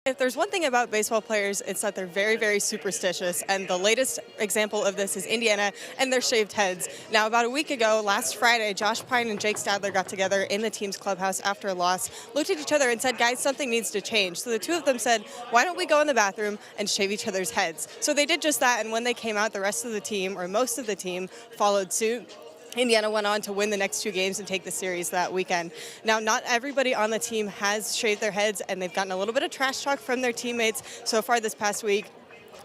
If there's one thing about baseball players, it's that they're very, very superstitious. And the latest example of this is Indiana and their shaved heads. Now, about a week ago, last Friday, Josh Pine and Jake Stadler got together in the team's clubhouse after a loss, looked at each other and said, guys, something needs to change. So the two of them said, why don't we go in the bathroom and shave each other's heads? So they did just that. And when they came out, the rest of the team, or most of the team, followed suit. Indiana went on to win the next two games and take the series that weekend. Now, not everybody on the team has shaved their heads, and they've gotten a little bit of trash talk from their teammates so far this past week.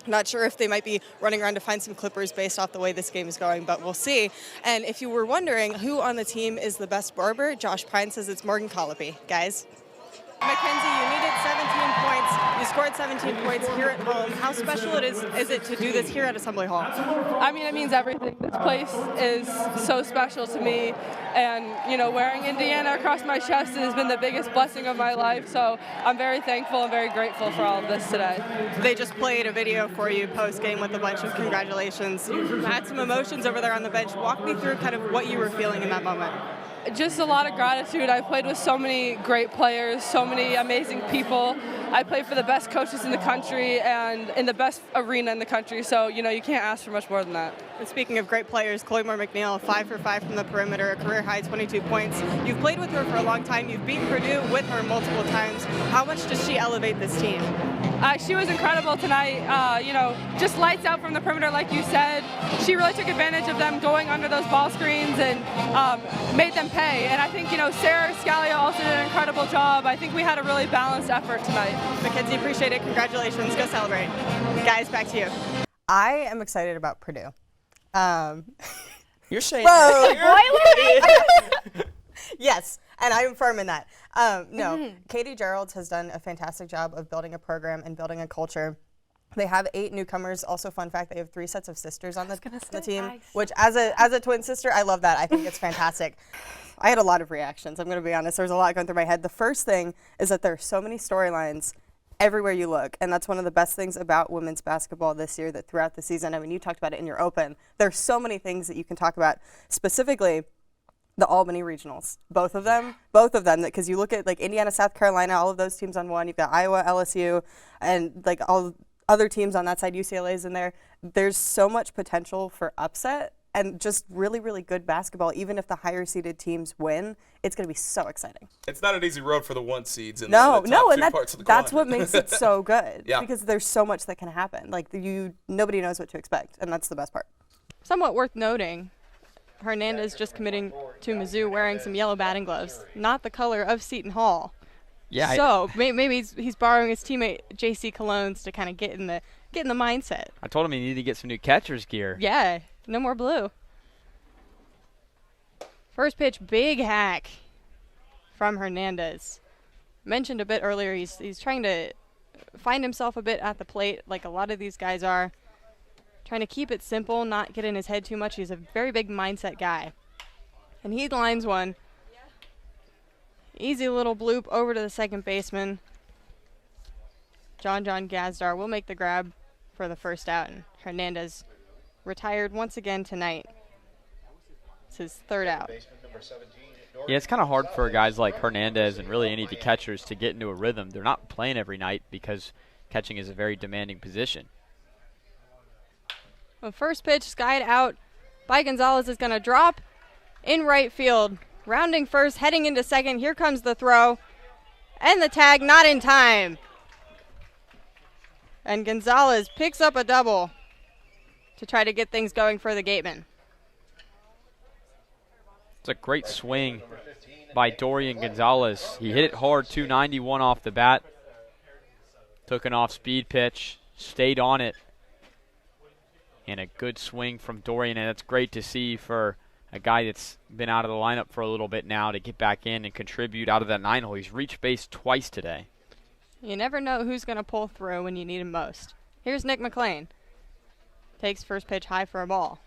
Not sure if they might be running around to find some clippers based off the way this game is going, but we'll see. And if you were wondering who on the team is the best barber, Josh Pine says it's Morgan Colopy. Guys? Mackenzie, you needed 17 points. You scored 17 points here at home. How special is it to do this here at Assembly Hall? I mean, it means everything. This place is so special to me. And, wearing Indiana across my chest has been the biggest blessing of my life. So I'm very thankful and very grateful for all of this today. They just played a video for you post-game with a bunch of congratulations. You had some emotions over there on the bench. Walk me through kind of what you were feeling in that moment. Just a lot of gratitude. I played with so many great players, so many amazing people. I played for the best coaches in the country and in the best arena in the country, so you can't ask for much more than that. And speaking of great players, Chloe Moore-McNeil, 5 for 5 from the perimeter, a career-high 22 points. You've played with her for a long time. You've beaten Purdue with her multiple times. How much does she elevate this team? She was incredible tonight. Just lights out from the perimeter, like you said. She really took advantage of them going under those ball screens and made them pay. And I think, Sarah Scalia also did an incredible job. I think we had a really balanced effort tonight. Mackenzie, appreciate it. Congratulations. Go celebrate. Guys, back to you. I am excited about Purdue. You're saying Yes, and I'm firm in that. Katie Geralds has done a fantastic job of building a program and building a culture. They have 8 newcomers. Also, fun fact, they have 3 sets of sisters on the team, nice. Which as a twin sister, I love that. I think it's fantastic. I had a lot of reactions. I'm going to be honest. There's a lot going through my head. The first thing is that there are so many storylines everywhere you look, and that's one of the best things about women's basketball this year, that throughout the season, I mean, you talked about it in your open, there's so many things that you can talk about, specifically the Albany regionals, both of them, because you look at like Indiana, South Carolina, all of those teams on one, you've got Iowa, LSU, and like all other teams on that side, UCLA's in there. There's so much potential for upset and just really, really good basketball. Even if the higher seeded teams win, it's going to be so exciting. It's not an easy road for the 1 seeds in no, the top and two parts of the that's quadrant. what makes it so good. Yeah. Because there's so much that can happen. Like nobody knows what to expect, and that's the best part. Somewhat worth noting, Hernandez just committing to Mizzou wearing some yellow batting gloves, not the color of Seton Hall. Yeah. So maybe he's borrowing his teammate J.C. Cologne's to kind of get in the mindset. I told him he needed to get some new catcher's gear. Yeah, no more blue. First pitch, big hack from Hernandez. Mentioned a bit earlier, he's trying to find himself a bit at the plate, like a lot of these guys are. Trying to keep it simple, not get in his head too much. He's a very big mindset guy. And he lines one. Easy little bloop over to the second baseman. John Gazdar will make the grab for the first out. And Hernandez retired once again tonight. It's his 3rd out. Yeah, it's kind of hard for guys like Hernandez and really any of the catchers to get into a rhythm. They're not playing every night because catching is a very demanding position. The first pitch skied out by Gonzalez is going to drop in right field. Rounding first, heading into second. Here comes the throw. And the tag, not in time. And Gonzalez picks up a double to try to get things going for the Gatemen. It's a great swing by Dorian Gonzalez. He hit it hard, 291 off the bat. Took an off-speed pitch, stayed on it. And a good swing from Dorian, and that's great to see for a guy that's been out of the lineup for a little bit now to get back in and contribute out of that 9-hole. He's reached base twice today. You never know who's going to pull through when you need him most. Here's Nick McLean. Takes first pitch high for a ball.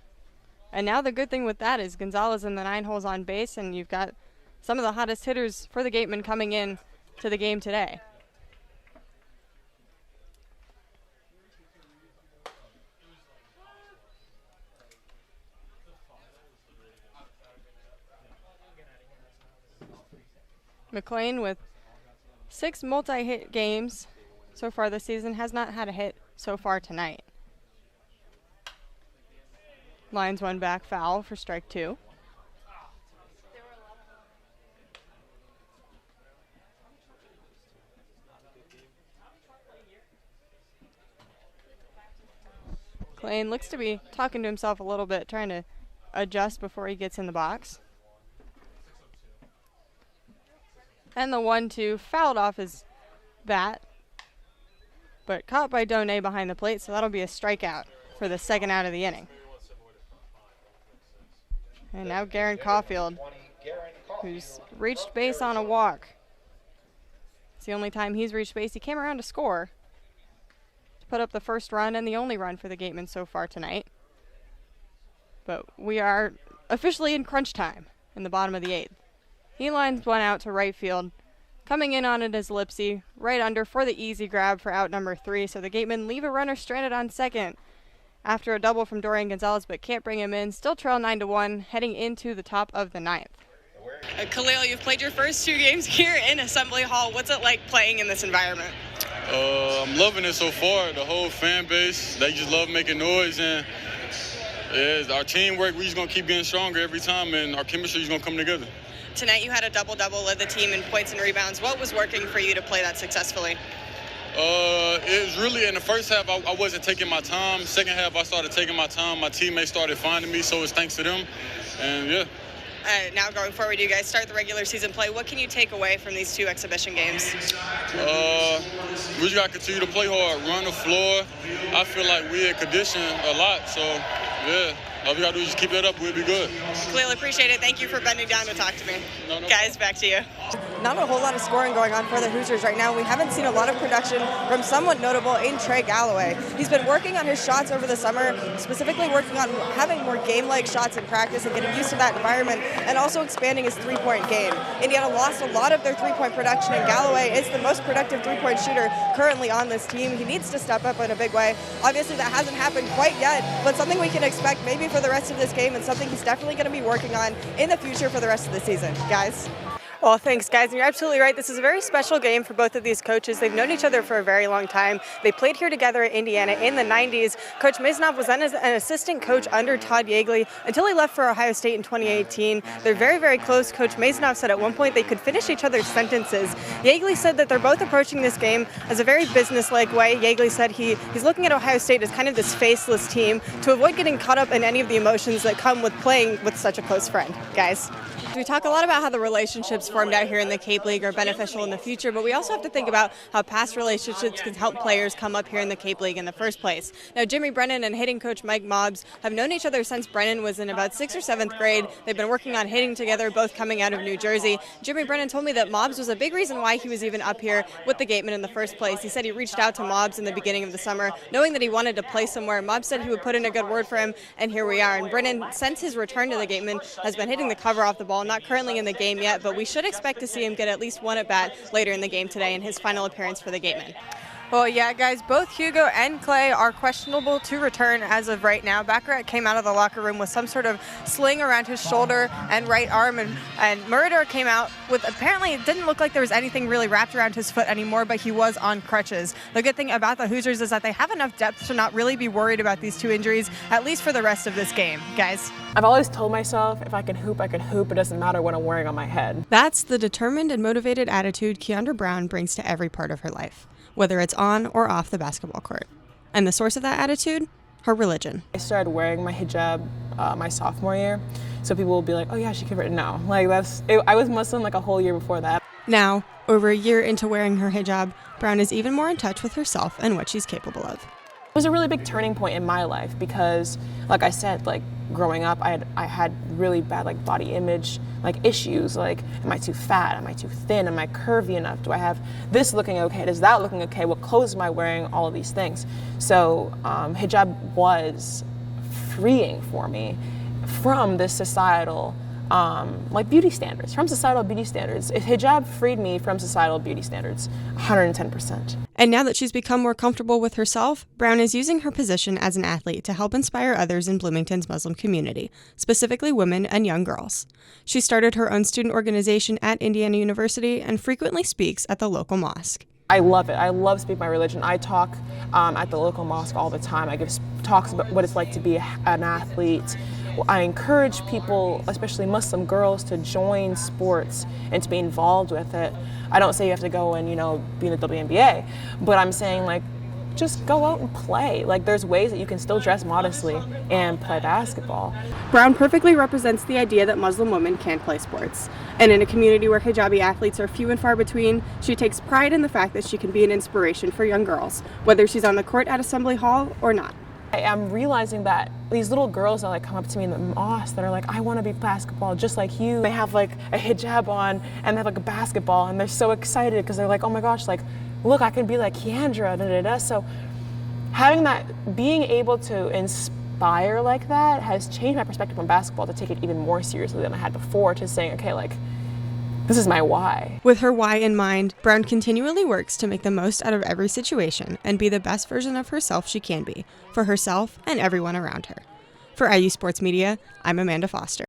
And now the good thing with that is Gonzalez in the 9 holes on base, and you've got some of the hottest hitters for the Gatemen coming in to the game today. McLean with 6 multi-hit games so far this season, has not had a hit so far tonight. Lines one back, foul for strike 2. Clayton looks to be talking to himself a little bit, trying to adjust before he gets in the box. And the 1-2 fouled off his bat, but caught by Donay behind the plate, so that'll be a strikeout for the second out of the inning. And now Garen Caulfield, who's reached base on a walk. It's the only time he's reached base. He came around to score, to put up the first run and the only run for the Gatemen so far tonight. But we are officially in crunch time in the bottom of the 8th. He lines one out to right field. Coming in on it is Lipsy, right under for the easy grab for out number 3. So the Gatemen leave a runner stranded on second after a double from Dorian Gonzalez, but can't bring him in. Still trail 9-1, heading into the top of the 9th. Khalil, you've played your first 2 games here in Assembly Hall. What's it like playing in this environment? I'm loving it so far. The whole fan base, they just love making noise, and our teamwork, we just going to keep getting stronger every time, and our chemistry is going to come together. Tonight you had a double-double, led the team in points and rebounds. What was working for you to play that successfully? It was really in the first half, I wasn't taking my time. Second half, I started taking my time. My teammates started finding me, so it's thanks to them. And yeah. Now going forward, you guys start the regular season play. What can you take away from these 2 exhibition games? We just got to continue to play hard, run the floor. I feel like we're in condition a lot, so yeah. All we got to do is just keep it up, we'll be good. Khalil, appreciate it. Thank you for bending down to talk to me. No Guys, back to you. Not a whole lot of scoring going on for the Hoosiers right now. We haven't seen a lot of production from someone notable in Trey Galloway. He's been working on his shots over the summer, specifically working on having more game-like shots in practice and getting used to that environment, and also expanding his three-point game. Indiana lost a lot of their three-point production, and Galloway is the most productive three-point shooter currently on this team. He needs to step up in a big way. Obviously, that hasn't happened quite yet, but something we can expect maybe for the rest of this game, and something he's definitely going to be working on in the future for the rest of the season. Guys? Well, thanks, guys. And you're absolutely right. This is a very special game for both of these coaches. They've known each other for a very long time. They played here together at Indiana in the 90s. Coach Maisnoff was then an assistant coach under Todd Yeagley until he left for Ohio State in 2018. They're very, very close. Coach Maisnoff said at one point they could finish each other's sentences. Yeagley said that they're both approaching this game as a very business-like way. Yeagley said he's looking at Ohio State as kind of this faceless team to avoid getting caught up in any of the emotions that come with playing with such a close friend. Guys? We talk a lot about how the relationships formed out here in the Cape League are beneficial in the future, but we also have to think about how past relationships can help players come up here in the Cape League in the first place. Now, Jimmy Brennan and hitting coach Mike Mobbs have known each other since Brennan was in about 6th or 7th grade. They've been working on hitting together, both coming out of New Jersey. Jimmy Brennan told me that Mobbs was a big reason why he was even up here with the Gatemen in the first place. He said he reached out to Mobbs in the beginning of the summer, knowing that he wanted to play somewhere. Mobbs said he would put in a good word for him, and here we are. And Brennan, since his return to the Gatemen, has been hitting the cover off the ball, not currently in the game yet, but we should expect to see him get at least one at-bat later in the game today in his final appearance for the Gatemen. Well, yeah, guys, both Hugo and Clay are questionable to return as of right now. Baccarat came out of the locker room with some sort of sling around his shoulder and right arm, and Murader came out with, apparently it didn't look like there was anything really wrapped around his foot anymore, but he was on crutches. The good thing about the Hoosiers is that they have enough depth to not really be worried about these 2 injuries, at least for the rest of this game. Guys? I've always told myself if I can hoop, I can hoop. It doesn't matter what I'm wearing on my head. That's the determined and motivated attitude Keandra Brown brings to every part of her life, whether it's on or off the basketball court. And the source of that attitude? Her religion. I started wearing my hijab my sophomore year, so people will be like, oh yeah, she converted. No, like I was Muslim like a whole year before that. Now, over a year into wearing her hijab, Brown is even more in touch with herself and what she's capable of. It was a really big turning point in my life because, like I said, like growing up, I had really bad like body image like issues. Like, am I too fat? Am I too thin? Am I curvy enough? Do I have this looking okay? Does that looking okay? What clothes am I wearing? All of these things. So hijab was freeing for me from this societal like beauty standards, from societal beauty standards. If hijab freed me from societal beauty standards, 110%. And now that she's become more comfortable with herself, Brown is using her position as an athlete to help inspire others in Bloomington's Muslim community, specifically women and young girls. She started her own student organization at Indiana University and frequently speaks at the local mosque. I love it. I love speaking my religion. I talk at the local mosque all the time. I give talks about what it's like to be an athlete. I encourage people, especially Muslim girls, to join sports and to be involved with it. I don't say you have to go and, be in the WNBA, but I'm saying, like, just go out and play. Like, there's ways that you can still dress modestly and play basketball. Brown perfectly represents the idea that Muslim women can play sports. And in a community where hijabi athletes are few and far between, she takes pride in the fact that she can be an inspiration for young girls, whether she's on the court at Assembly Hall or not. I'm realizing that these little girls that like come up to me in the mosque that are like, I want to be basketball just like you. They have like a hijab on and they have like a basketball and they're so excited because they're like, oh my gosh, like, look, I can be like Keandra, da da da. So having that, being able to inspire like that has changed my perspective on basketball to take it even more seriously than I had before, to saying, okay, like, this is my why. With her why in mind, Brown continually works to make the most out of every situation and be the best version of herself she can be, for herself and everyone around her. For IU Sports Media, I'm Amanda Foster.